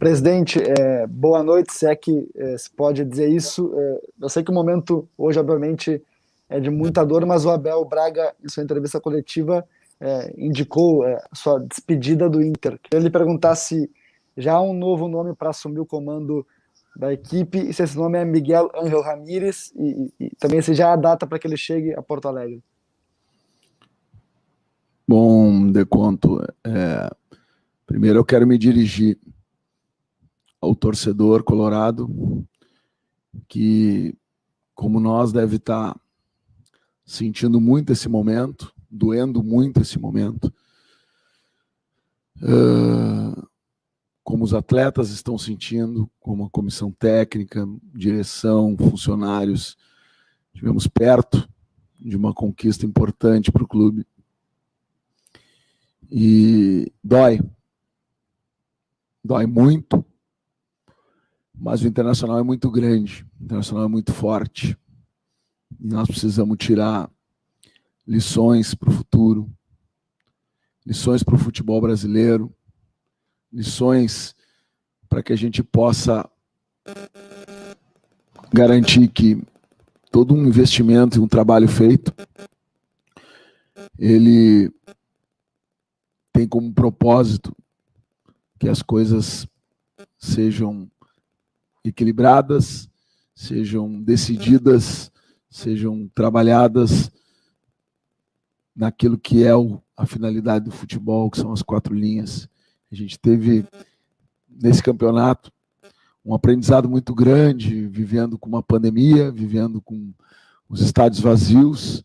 Presidente, boa noite, se é que se pode dizer isso. Eu sei que o momento hoje, obviamente, é de muita dor, mas o Abel Braga, em sua entrevista coletiva, indicou sua despedida do Inter. Queria lhe perguntar se já há um novo nome para assumir o comando da equipe, e se esse nome é Miguel Ángel Ramírez, e também se já há data para que ele chegue a Porto Alegre. Bom, Deconto, primeiro eu quero me dirigir ao torcedor colorado, que, como nós, deve estar sentindo muito esse momento, doendo muito esse momento, como os atletas estão sentindo, como a comissão técnica, direção, funcionários. Estivemos perto de uma conquista importante para o clube. E dói muito, mas o Internacional é muito grande, o Internacional é muito forte, e nós precisamos tirar lições para o futuro, lições para o futebol brasileiro, lições para que a gente possa garantir que todo um investimento e um trabalho feito, ele tem como propósito que as coisas sejam equilibradas, sejam decididas, sejam trabalhadas naquilo que é a finalidade do futebol, que são as 4 linhas. A gente teve, nesse campeonato, um aprendizado muito grande, vivendo com uma pandemia, vivendo com os estádios vazios,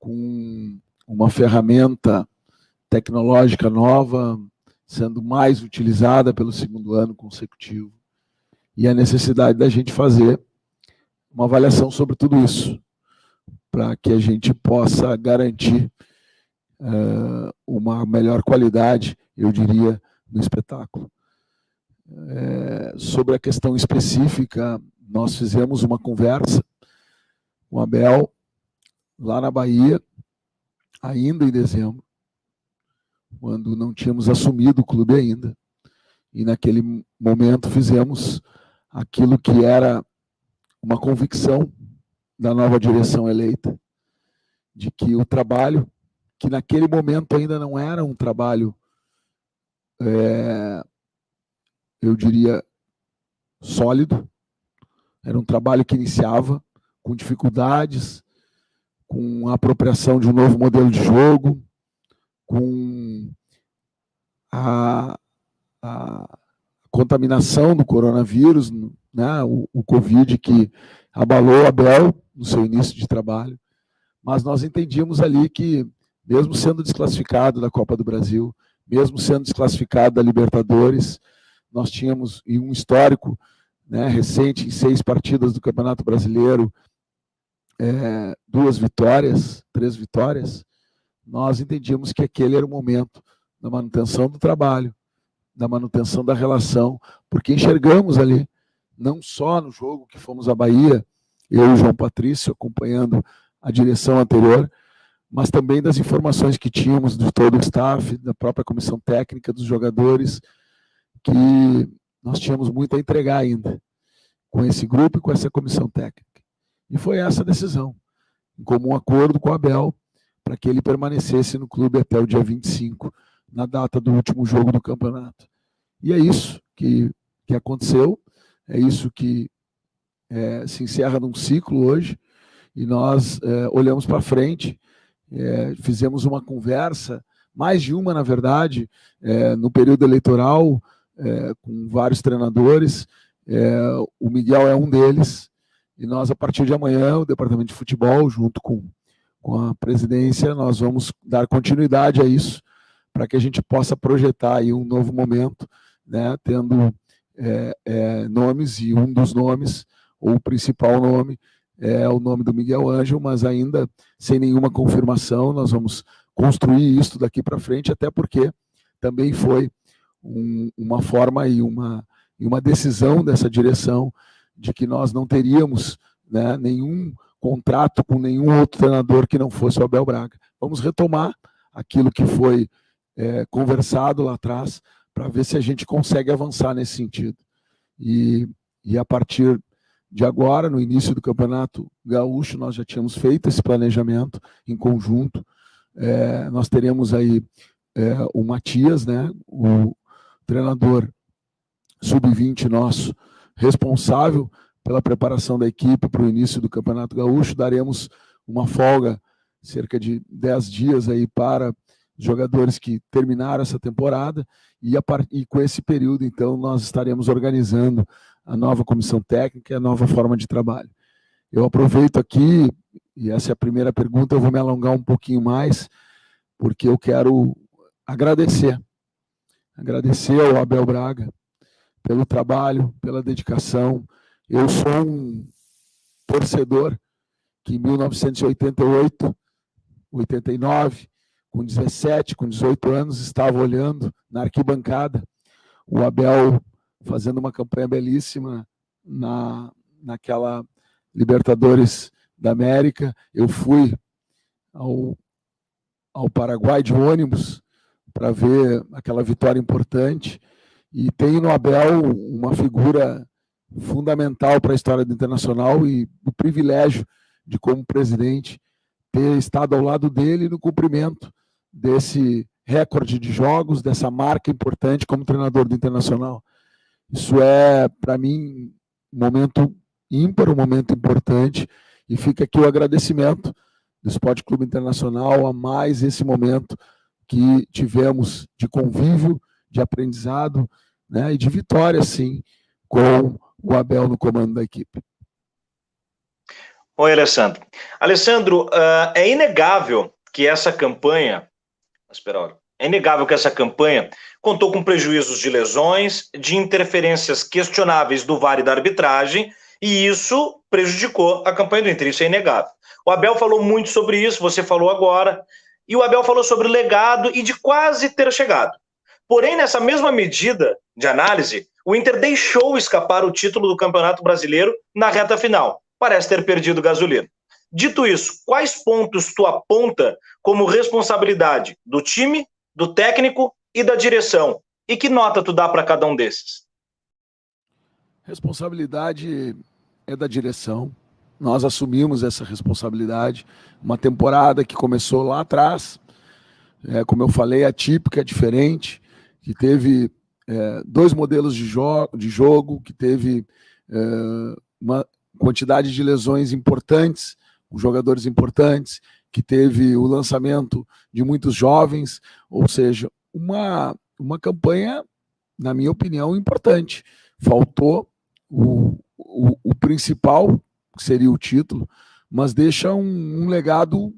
com uma ferramenta tecnológica nova, sendo mais utilizada pelo 2º ano consecutivo. E a necessidade da gente fazer uma avaliação sobre tudo isso, para que a gente possa garantir uma melhor qualidade, eu diria, no espetáculo. Sobre a questão específica, nós fizemos uma conversa com o Abel, lá na Bahia, ainda em dezembro, quando não tínhamos assumido o clube ainda. E naquele momento fizemos aquilo que era uma convicção da nova direção eleita, de que o trabalho, que naquele momento ainda não era um trabalho, eu diria, sólido, era um trabalho que iniciava com dificuldades, com a apropriação de um novo modelo de jogo, com a contaminação do coronavírus, né, o Covid, que abalou o Abel no seu início de trabalho. Mas nós entendíamos ali que, mesmo sendo desclassificado da Copa do Brasil, mesmo sendo desclassificado da Libertadores, nós tínhamos um histórico, né, recente, em 6 partidas do Campeonato Brasileiro, 2 vitórias, 3 vitórias, nós entendíamos que aquele era o momento da manutenção do trabalho, da manutenção da relação, porque enxergamos ali, não só no jogo que fomos à Bahia, eu e o João Patrício acompanhando a direção anterior, mas também das informações que tínhamos de todo o staff, da própria comissão técnica, dos jogadores, que nós tínhamos muito a entregar ainda, com esse grupo e com essa comissão técnica. E foi essa a decisão, em comum acordo com o Abel, para que ele permanecesse no clube até o dia 25, na data do último jogo do campeonato. E é isso que aconteceu, é isso que se encerra num ciclo hoje, e nós olhamos para frente, fizemos uma conversa, mais de uma, na verdade, no período eleitoral, com vários treinadores, o Miguel é um deles, e nós, a partir de amanhã, o Departamento de Futebol, junto com a presidência, nós vamos dar continuidade a isso, para que a gente possa projetar aí um novo momento, né, tendo nomes, e um dos nomes, ou o principal nome, é o nome do Miguel Ângelo, mas ainda sem nenhuma confirmação. Nós vamos construir isso daqui para frente, até porque também foi uma forma e uma decisão dessa direção de que nós não teríamos, né, nenhum contrato com nenhum outro treinador que não fosse o Abel Braga. Vamos retomar aquilo que foi conversado lá atrás, para ver se a gente consegue avançar nesse sentido. E a partir de agora, no início do Campeonato Gaúcho, nós já tínhamos feito esse planejamento em conjunto. Nós teremos aí o Matias, né, o treinador sub-20 nosso, responsável pela preparação da equipe para o início do Campeonato Gaúcho. Daremos uma folga, cerca de 10 dias aí para os jogadores que terminaram essa temporada, e com esse período, então, nós estaremos organizando a nova comissão técnica e a nova forma de trabalho. Eu aproveito aqui, e essa é a primeira pergunta, eu vou me alongar um pouquinho mais, porque eu quero agradecer ao Abel Braga pelo trabalho, pela dedicação. Eu sou um torcedor que em 1988, 89, com 17, com 18 anos, estava olhando na arquibancada o Abel fazendo uma campanha belíssima naquela Libertadores da América. Eu fui ao Paraguai de ônibus para ver aquela vitória importante, e tenho no Abel uma figura fundamental para a história do Internacional, e o privilégio de, como presidente, ter estado ao lado dele no cumprimento desse recorde de jogos, dessa marca importante como treinador do Internacional. Isso é, para mim, um momento ímpar, um momento importante, e fica aqui o agradecimento do Esporte Clube Internacional a mais esse momento que tivemos de convívio, de aprendizado, né, e de vitória, sim, com o Abel no comando da equipe. Oi, Alessandro. Alessandro, é inegável que essa campanha... É inegável que essa campanha contou com prejuízos de lesões, de interferências questionáveis do VAR e da arbitragem, e isso prejudicou a campanha do Inter, isso é inegável. O Abel falou muito sobre isso, você falou agora, e o Abel falou sobre o legado e de quase ter chegado. Porém, nessa mesma medida de análise, o Inter deixou escapar o título do Campeonato Brasileiro na reta final. Parece ter perdido gasolina. Dito isso, quais pontos tu aponta como responsabilidade do time, do técnico e da direção? E que nota tu dá para cada um desses? Responsabilidade é da direção. Nós assumimos essa responsabilidade. Uma temporada que começou lá atrás, como eu falei, atípica, diferente, que teve dois modelos de jogo, que teve uma quantidade de lesões importantes, com jogadores importantes, que teve o lançamento de muitos jovens, ou seja, uma campanha, na minha opinião, importante. Faltou o principal, que seria o título, mas deixa um legado,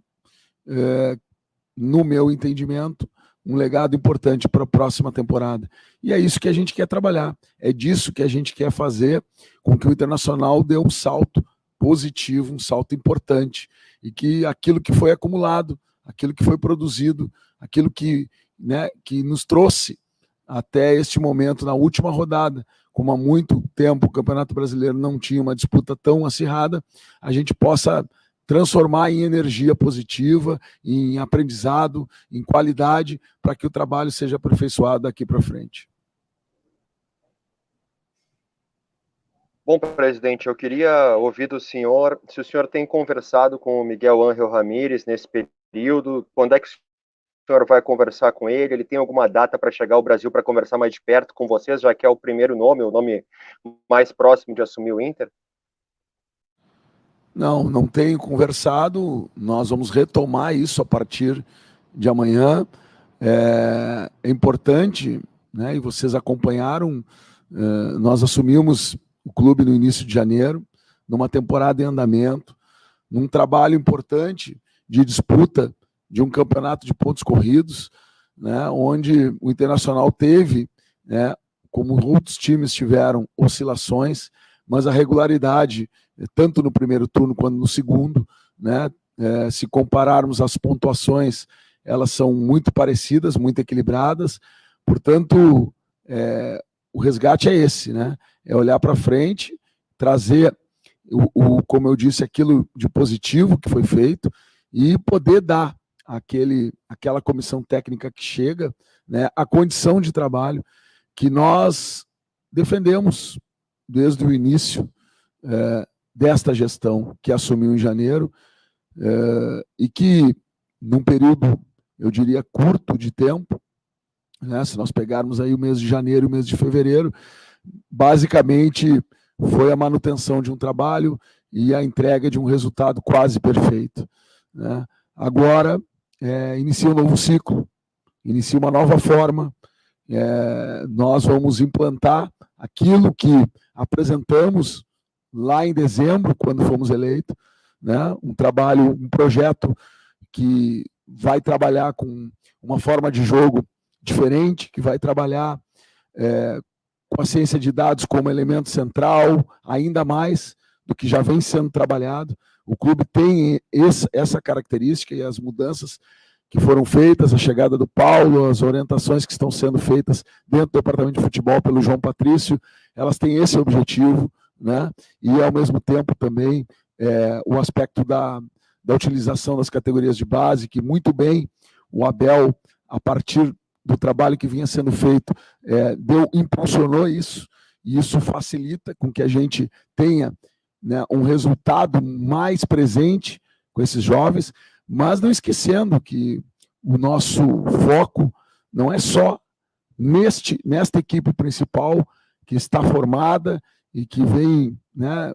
no meu entendimento, um legado importante para a próxima temporada. E é isso que a gente quer trabalhar, é disso que a gente quer fazer com que o Internacional dê um salto positivo, um salto importante, e que aquilo que foi acumulado, aquilo que foi produzido, aquilo que nos trouxe até este momento, na última rodada, como há muito tempo o Campeonato Brasileiro não tinha uma disputa tão acirrada, a gente possa transformar em energia positiva, em aprendizado, em qualidade, para que o trabalho seja aperfeiçoado daqui para frente. Bom, presidente, eu queria ouvir do senhor se o senhor tem conversado com o Miguel Ángel Ramírez nesse período, quando é que o senhor vai conversar com ele? Ele tem alguma data para chegar ao Brasil para conversar mais de perto com vocês, já que é o primeiro nome, o nome mais próximo de assumir o Inter? Não tenho conversado, nós vamos retomar isso a partir de amanhã. É importante, né, e vocês acompanharam, nós assumimos o clube no início de janeiro, numa temporada em andamento, num trabalho importante de disputa de um campeonato de pontos corridos, né, onde o Internacional teve, né, como outros times tiveram, oscilações, mas a regularidade, tanto no primeiro turno quanto no segundo, né, se compararmos as pontuações, elas são muito parecidas, muito equilibradas, portanto, o resgate é esse, né, é olhar para frente, trazer, como eu disse, aquilo de positivo que foi feito e poder dar aquela comissão técnica que chega, né, a condição de trabalho que nós defendemos desde o início desta gestão que assumiu em janeiro, e que, num período, eu diria, curto de tempo, né, se nós pegarmos aí o mês de janeiro e o mês de fevereiro, basicamente foi a manutenção de um trabalho e a entrega de um resultado quase perfeito, né? Agora, inicia um novo ciclo, inicia uma nova forma, nós vamos implantar aquilo que apresentamos lá em dezembro, quando fomos eleitos, né? Um trabalho, um projeto que vai trabalhar com uma forma de jogo diferente, que vai trabalhar com a ciência de dados como elemento central, ainda mais do que já vem sendo trabalhado. O clube tem essa característica, e as mudanças que foram feitas, a chegada do Paulo, as orientações que estão sendo feitas dentro do departamento de futebol pelo João Patrício, elas têm esse objetivo, né? E, ao mesmo tempo, também o aspecto da utilização das categorias de base, que muito bem o Abel, a partir do trabalho que vinha sendo feito, impulsionou isso, e isso facilita com que a gente tenha, né, um resultado mais presente com esses jovens, mas não esquecendo que o nosso foco não é só nesta equipe principal que está formada e que vem, né,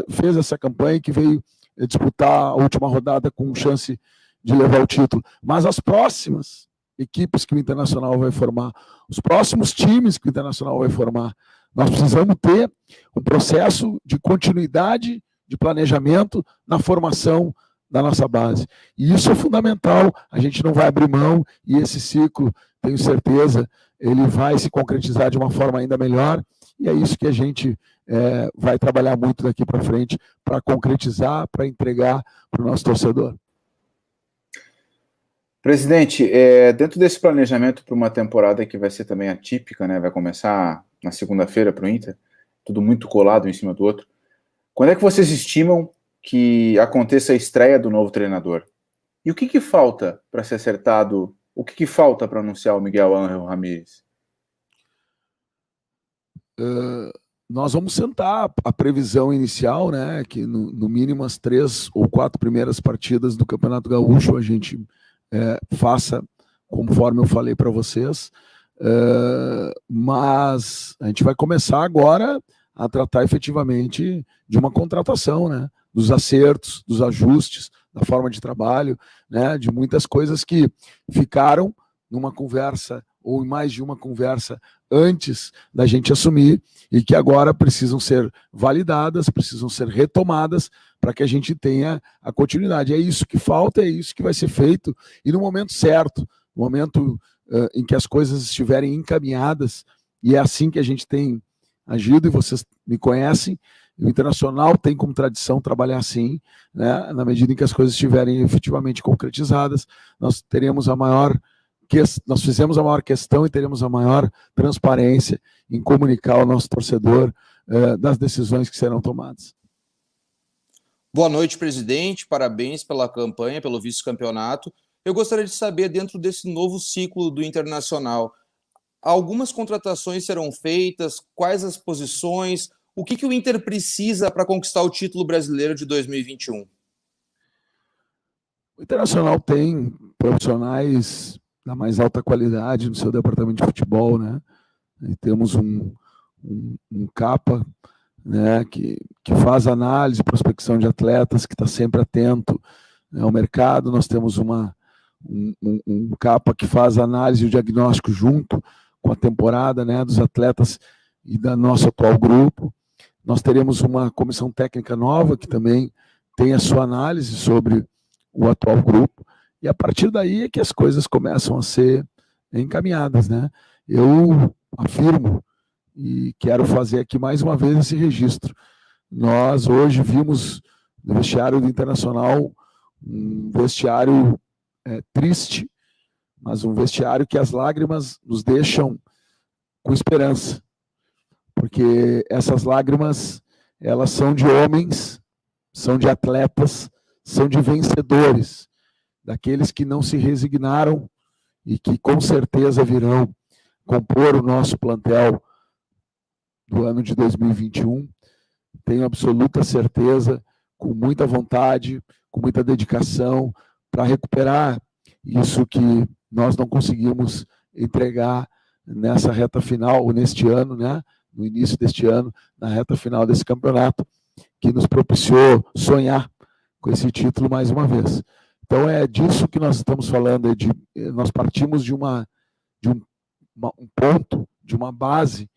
fez essa campanha, que veio disputar a última rodada com chance de levar o título, mas as próximas equipes que o Internacional vai formar, os próximos times que o Internacional vai formar. Nós precisamos ter um processo de continuidade, de planejamento na formação da nossa base. E isso é fundamental, a gente não vai abrir mão, e esse ciclo, tenho certeza, ele vai se concretizar de uma forma ainda melhor, e é isso que a gente vai trabalhar muito daqui para frente, para concretizar, para entregar para o nosso torcedor. Presidente, dentro desse planejamento para uma temporada que vai ser também atípica, né, vai começar na segunda-feira para o Inter, tudo muito colado um em cima do outro, quando é que vocês estimam que aconteça a estreia do novo treinador? E o que falta para ser acertado, o que falta para anunciar o Miguel Ángel Ramírez? Nós vamos sentar a previsão inicial, né, que no mínimo as 3 ou 4 primeiras partidas do Campeonato Gaúcho a gente faça conforme eu falei para vocês, mas a gente vai começar agora a tratar efetivamente de uma contratação, né, dos acertos, dos ajustes, da forma de trabalho, né, de muitas coisas que ficaram numa conversa ou em mais de uma conversa antes da gente assumir e que agora precisam ser validadas, precisam ser retomadas para que a gente tenha a continuidade. É isso que falta, é isso que vai ser feito, e no momento certo, no momento em que as coisas estiverem encaminhadas, e é assim que a gente tem agido, e vocês me conhecem, o Internacional tem como tradição trabalhar assim, né, na medida em que as coisas estiverem efetivamente concretizadas, nós teremos nós fizemos a maior questão e teremos a maior transparência em comunicar ao nosso torcedor das decisões que serão tomadas. Boa noite, presidente. Parabéns pela campanha, pelo vice-campeonato. Eu gostaria de saber, dentro desse novo ciclo do Internacional, algumas contratações serão feitas, quais as posições, o que o Inter precisa para conquistar o título brasileiro de 2021? O Internacional tem profissionais da mais alta qualidade no seu departamento de futebol, né? E temos um capa, né, que faz análise, prospecção de atletas, que está sempre atento, né, ao mercado. Nós temos um capa que faz análise e o diagnóstico junto com a temporada, né, dos atletas e da nosso atual grupo. Nós teremos uma comissão técnica nova que também tem a sua análise sobre o atual grupo. E a partir daí é que as coisas começam a ser encaminhadas, né? Eu afirmo e quero fazer aqui mais uma vez esse registro. Nós hoje vimos no vestiário do Internacional um vestiário triste, mas um vestiário que as lágrimas nos deixam com esperança, porque essas lágrimas, elas são de homens, são de atletas, são de vencedores, daqueles que não se resignaram e que com certeza virão compor o nosso plantel do ano de 2021. Tenho absoluta certeza, com muita vontade, com muita dedicação, para recuperar isso que nós não conseguimos entregar nessa reta final, ou neste ano, né? No início deste ano, na reta final desse campeonato, que nos propiciou sonhar com esse título mais uma vez. Então é disso que nós estamos falando, nós partimos de um ponto, de uma base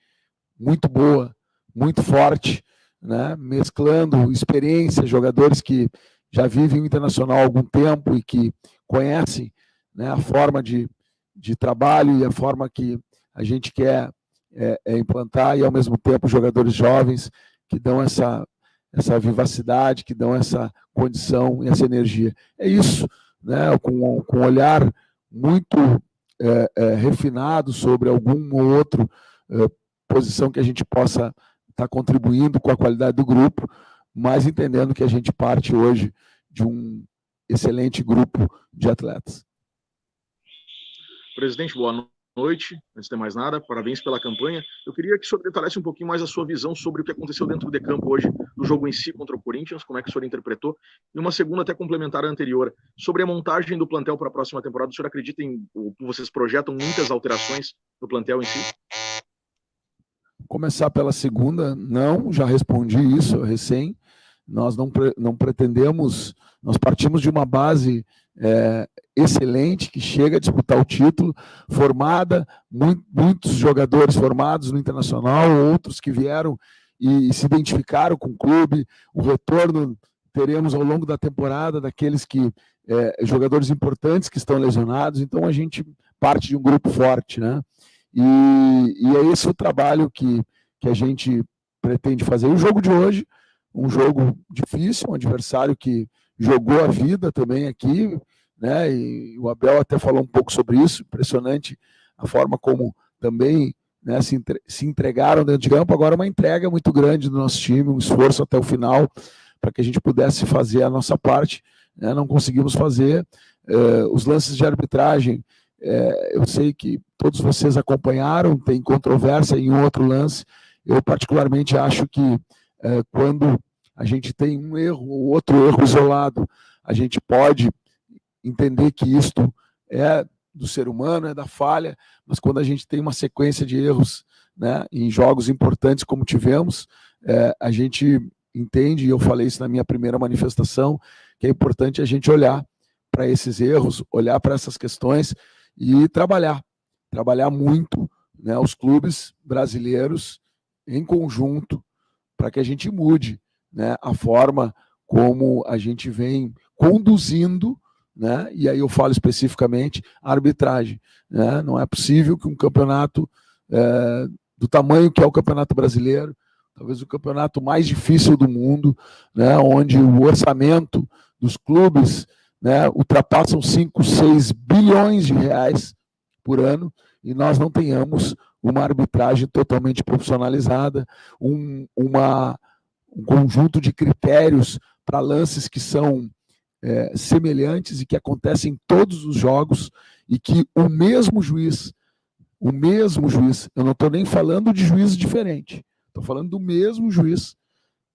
muito boa, muito forte, né? Mesclando experiência, jogadores que já vivem o Internacional há algum tempo e que conhecem, né, a forma de trabalho e a forma que a gente quer implantar, e ao mesmo tempo jogadores jovens que dão essa vivacidade, que dão essa condição e essa energia. É isso, né? Com um olhar muito refinado sobre algum ou outro posição que a gente possa estar contribuindo com a qualidade do grupo, mas entendendo que a gente parte hoje de um excelente grupo de atletas. Presidente, boa noite. Antes de mais nada, parabéns pela campanha. Eu queria que o senhor detalhasse um pouquinho mais a sua visão sobre o que aconteceu dentro de campo hoje, do jogo em si contra o Corinthians, como é que o senhor interpretou, e uma segunda até complementar a anterior, sobre a montagem do plantel para a próxima temporada. O senhor acredita ou vocês projetam muitas alterações no plantel em si? Começar pela segunda, não, já respondi isso recém. Nós não pretendemos, nós partimos de uma base excelente, que chega a disputar o título, formada, muitos jogadores formados no Internacional, outros que vieram e se identificaram com o clube. O retorno teremos ao longo da temporada daqueles jogadores importantes que estão lesionados, então a gente parte de um grupo forte, né? E é esse o trabalho que a gente pretende fazer. E o jogo de hoje, um jogo difícil, um adversário que jogou a vida também aqui, né? E o Abel até falou um pouco sobre isso, impressionante a forma como também, né, se entregaram dentro de campo. Agora uma entrega muito grande do nosso time, um esforço até o final para que a gente pudesse fazer a nossa parte, né? Não conseguimos fazer. Os lances de arbitragem, eu sei que todos vocês acompanharam, tem controvérsia em outro lance. Eu particularmente acho que quando a gente tem um erro ou outro erro isolado, a gente pode entender que isto é do ser humano, é da falha, mas quando a gente tem uma sequência de erros, né, em jogos importantes como tivemos, a gente entende, e eu falei isso na minha primeira manifestação, que é importante a gente olhar para esses erros, olhar para essas questões e trabalhar muito, né, os clubes brasileiros em conjunto, para que a gente mude, né, a forma como a gente vem conduzindo, né, e aí eu falo especificamente a arbitragem, né? Não é possível que um campeonato do tamanho que é o Campeonato Brasileiro, talvez o campeonato mais difícil do mundo, né, onde o orçamento dos clubes, né, ultrapassam 5, 6 bilhões de reais por ano, e nós não tenhamos uma arbitragem totalmente profissionalizada, um conjunto de critérios para lances que são semelhantes e que acontecem em todos os jogos, e que o mesmo juiz, eu não estou nem falando de juiz diferente, estou falando do mesmo juiz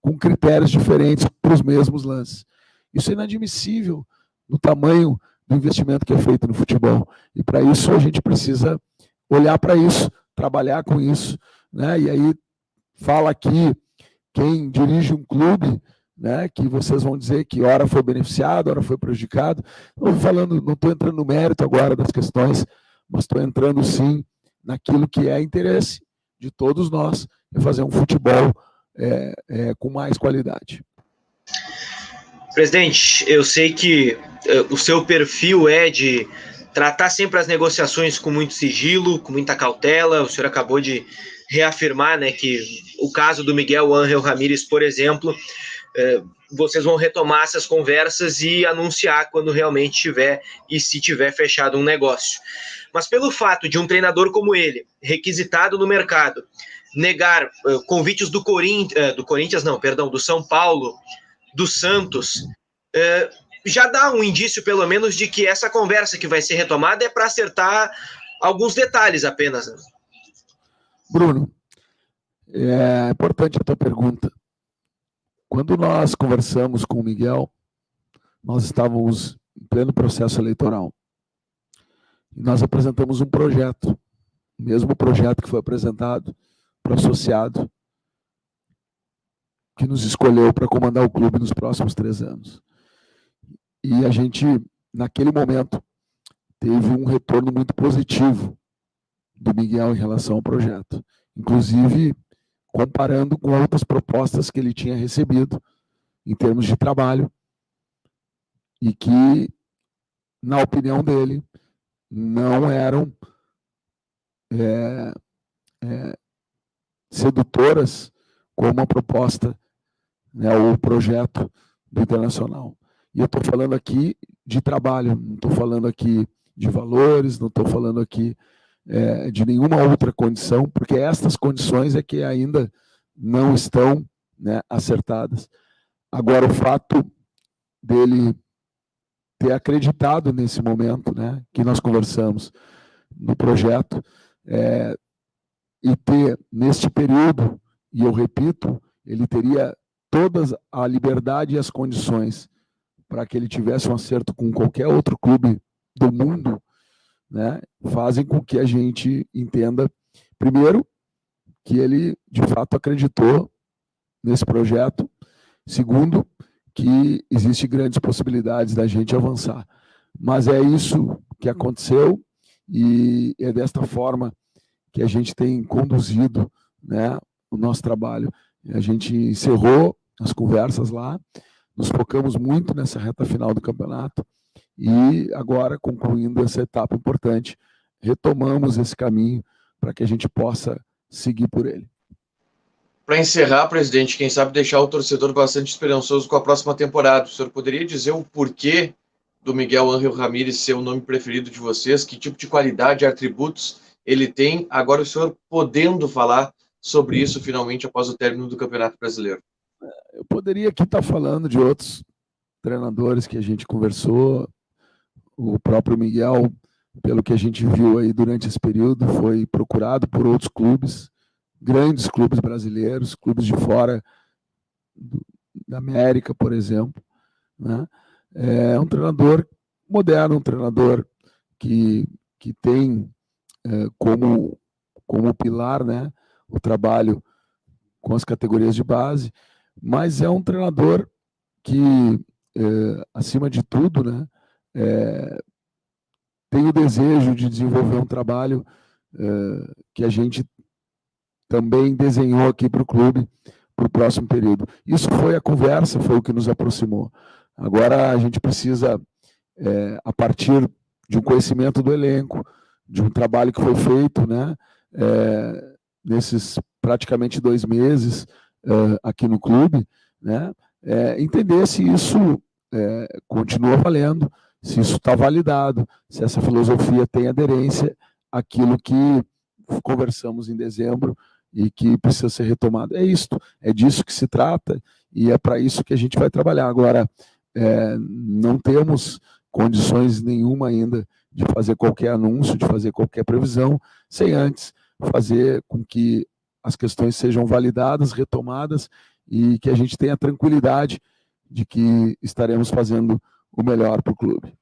com critérios diferentes para os mesmos lances. Isso é inadmissível no tamanho do investimento que é feito no futebol. E para isso a gente precisa olhar para isso, trabalhar com isso, né? E aí fala aqui quem dirige um clube, né, que vocês vão dizer que ora foi beneficiado, ora foi prejudicado. Não estou entrando no mérito agora das questões, mas estou entrando sim naquilo que é interesse de todos nós, é fazer um futebol com mais qualidade. Presidente, eu sei que o seu perfil é de tratar sempre as negociações com muito sigilo, com muita cautela. O senhor acabou de reafirmar, né, que o caso do Miguel Ángel Ramírez, por exemplo, vocês vão retomar essas conversas e anunciar quando realmente tiver, e se tiver fechado um negócio. Mas pelo fato de um treinador como ele, requisitado no mercado, negar convites do São Paulo, do Santos, já dá um indício, pelo menos, de que essa conversa que vai ser retomada é para acertar alguns detalhes apenas, né? Bruno, é importante a tua pergunta. Quando nós conversamos com o Miguel, nós estávamos em pleno processo eleitoral. E nós apresentamos um projeto, o mesmo projeto que foi apresentado para o associado que nos escolheu para comandar o clube nos próximos 3 anos. E a gente, naquele momento, teve um retorno muito positivo do Miguel em relação ao projeto. Inclusive, comparando com outras propostas que ele tinha recebido em termos de trabalho e que, na opinião dele, não eram sedutoras como a proposta, né, o projeto do Internacional. E eu estou falando aqui de trabalho, não estou falando aqui de valores, não estou falando aqui de nenhuma outra condição, porque estas condições é que ainda não estão, né, acertadas. Agora, o fato dele ter acreditado nesse momento, né, que nós conversamos no projeto, e ter, neste período, e eu repito, ele teria toda a liberdade e as condições para que ele tivesse um acerto com qualquer outro clube do mundo, né, fazem com que a gente entenda, primeiro, que ele, de fato, acreditou nesse projeto. Segundo, que existem grandes possibilidades da gente avançar. Mas é isso que aconteceu e é desta forma que a gente tem conduzido, né, o nosso trabalho. A gente encerrou as conversas lá, nos focamos muito nessa reta final do campeonato e agora, concluindo essa etapa importante, retomamos esse caminho para que a gente possa seguir por ele. Para encerrar, presidente, quem sabe deixar o torcedor bastante esperançoso com a próxima temporada. O senhor poderia dizer o porquê do Miguel Ángel Ramírez ser o nome preferido de vocês? Que tipo de qualidade, atributos ele tem? Agora o senhor podendo falar sobre isso finalmente após o término do Campeonato Brasileiro. Eu poderia aqui estar falando de outros treinadores que a gente conversou. O próprio Miguel, pelo que a gente viu aí durante esse período, foi procurado por outros clubes, grandes clubes brasileiros, clubes de fora da América, por exemplo, né? É um treinador moderno, um treinador que tem como pilar, né, o trabalho com as categorias de base, mas é um treinador que, acima de tudo, né, tem o desejo de desenvolver um trabalho que a gente também desenhou aqui para o clube para o próximo período. Isso foi a conversa, foi o que nos aproximou. Agora a gente precisa, a partir de um conhecimento do elenco, de um trabalho que foi feito, né, nesses praticamente 2 meses aqui no clube, né, entender se isso continua valendo, se isso está validado, se essa filosofia tem aderência àquilo que conversamos em dezembro e que precisa ser retomado. É isto, é disso que se trata e é para isso que a gente vai trabalhar. Agora, não temos condições nenhuma ainda de fazer qualquer anúncio, de fazer qualquer previsão, sem antes fazer com que as questões sejam validadas, retomadas e que a gente tenha tranquilidade de que estaremos fazendo o melhor para o clube.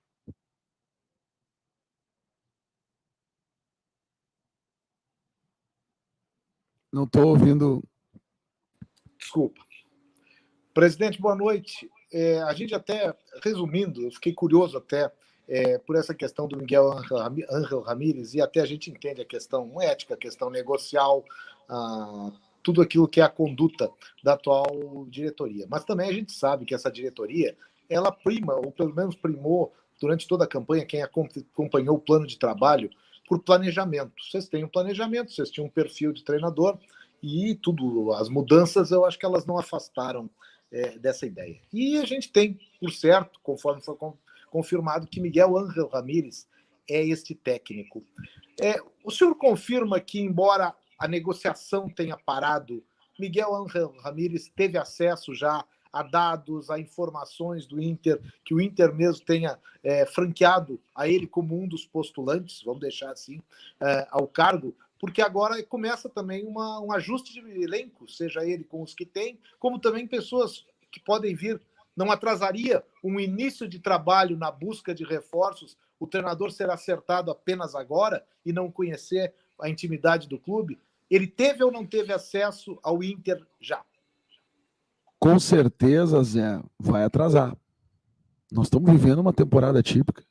Não estou ouvindo. Desculpa. Presidente, boa noite. A gente até, resumindo, eu fiquei curioso até por essa questão do Miguel Ángel Ramírez, e até a gente entende a questão ética, a questão negocial, tudo aquilo que é a conduta da atual diretoria. Mas também a gente sabe que essa diretoria, ela prima, ou pelo menos primou, durante toda a campanha, quem acompanhou o plano de trabalho, por planejamento. Vocês têm um planejamento, vocês tinham um perfil de treinador, e tudo, as mudanças, eu acho que elas não afastaram dessa ideia. E a gente tem, por certo, conforme foi confirmado, que Miguel Ángel Ramírez é este técnico. O senhor confirma que, embora a negociação tenha parado, Miguel Ángel Ramírez teve acesso já a dados, a informações do Inter, que o Inter mesmo tenha franqueado a ele como um dos postulantes, vamos deixar assim, ao cargo, porque agora começa também um ajuste de elenco, seja ele com os que tem, como também pessoas que podem vir. Não atrasaria um início de trabalho na busca de reforços, o treinador ser acertado apenas agora e não conhecer a intimidade do clube? Ele teve ou não teve acesso ao Inter já? Com certeza, Zé, vai atrasar. Nós estamos vivendo uma temporada típica.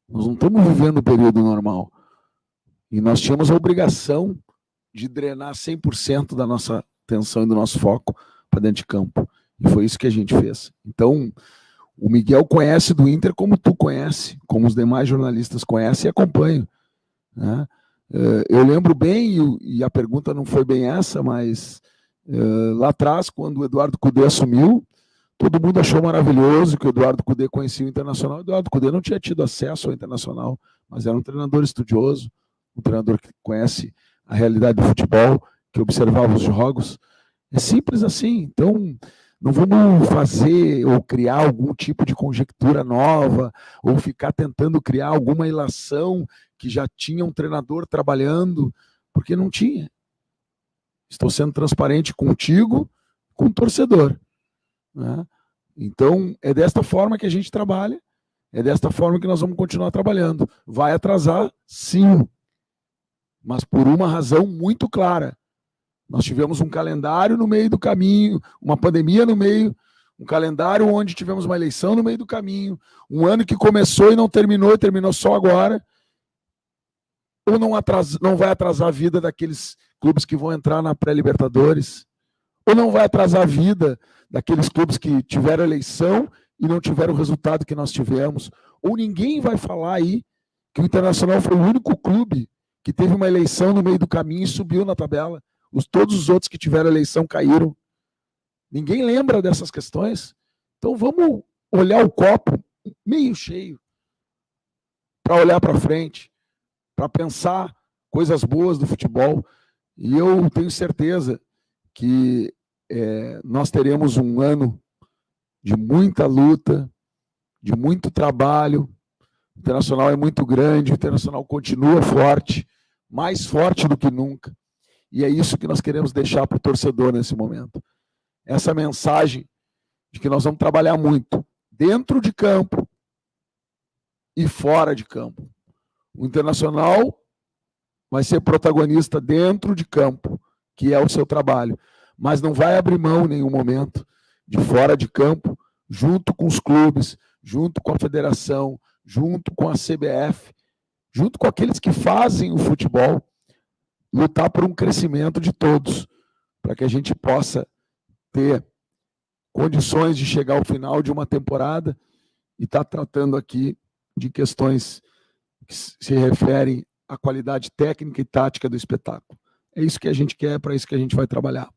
Nós não estamos vivendo o período normal. E nós tínhamos a obrigação de drenar 100% da nossa atenção e do nosso foco para dentro de campo. E foi isso que a gente fez. Então, o Miguel conhece do Inter como tu conhece, como os demais jornalistas conhecem e acompanham, né? Eu lembro bem, e a pergunta não foi bem essa, mas lá atrás, quando o Eduardo Cudê assumiu, todo mundo achou maravilhoso que o Eduardo Cudê conhecia o Internacional. O Eduardo Cudê não tinha tido acesso ao Internacional, mas era um treinador estudioso, um treinador que conhece a realidade do futebol, que observava os jogos. É simples assim. Então, não vamos fazer ou criar algum tipo de conjectura nova, ou ficar tentando criar alguma ilação que já tinha um treinador trabalhando, porque não tinha. Estou sendo transparente contigo, com o torcedor, né? Então, é desta forma que a gente trabalha, é desta forma que nós vamos continuar trabalhando. Vai atrasar, sim, mas por uma razão muito clara. Nós tivemos um calendário no meio do caminho, uma pandemia no meio, um calendário onde tivemos uma eleição no meio do caminho, um ano que começou e não terminou, e terminou só agora. Ou não vai atrasar a vida daqueles clubes que vão entrar na pré-Libertadores? Ou não vai atrasar a vida daqueles clubes que tiveram eleição e não tiveram o resultado que nós tivemos? Ou ninguém vai falar aí que o Internacional foi o único clube que teve uma eleição no meio do caminho e subiu na tabela? Todos os outros que tiveram eleição caíram. Ninguém lembra dessas questões? Então vamos olhar o copo meio cheio para olhar para frente, para pensar coisas boas do futebol. E eu tenho certeza que nós teremos um ano de muita luta, de muito trabalho. O Internacional é muito grande, o Internacional continua forte, mais forte do que nunca. E é isso que nós queremos deixar para o torcedor nesse momento. Essa mensagem de que nós vamos trabalhar muito dentro de campo e fora de campo. O Internacional vai ser protagonista dentro de campo, que é o seu trabalho, mas não vai abrir mão em nenhum momento de fora de campo, junto com os clubes, junto com a federação, junto com a CBF, junto com aqueles que fazem o futebol, lutar por um crescimento de todos, para que a gente possa ter condições de chegar ao final de uma temporada e estar tratando aqui de questões que se referem à qualidade técnica e tática do espetáculo. É isso que a gente quer, é para isso que a gente vai trabalhar.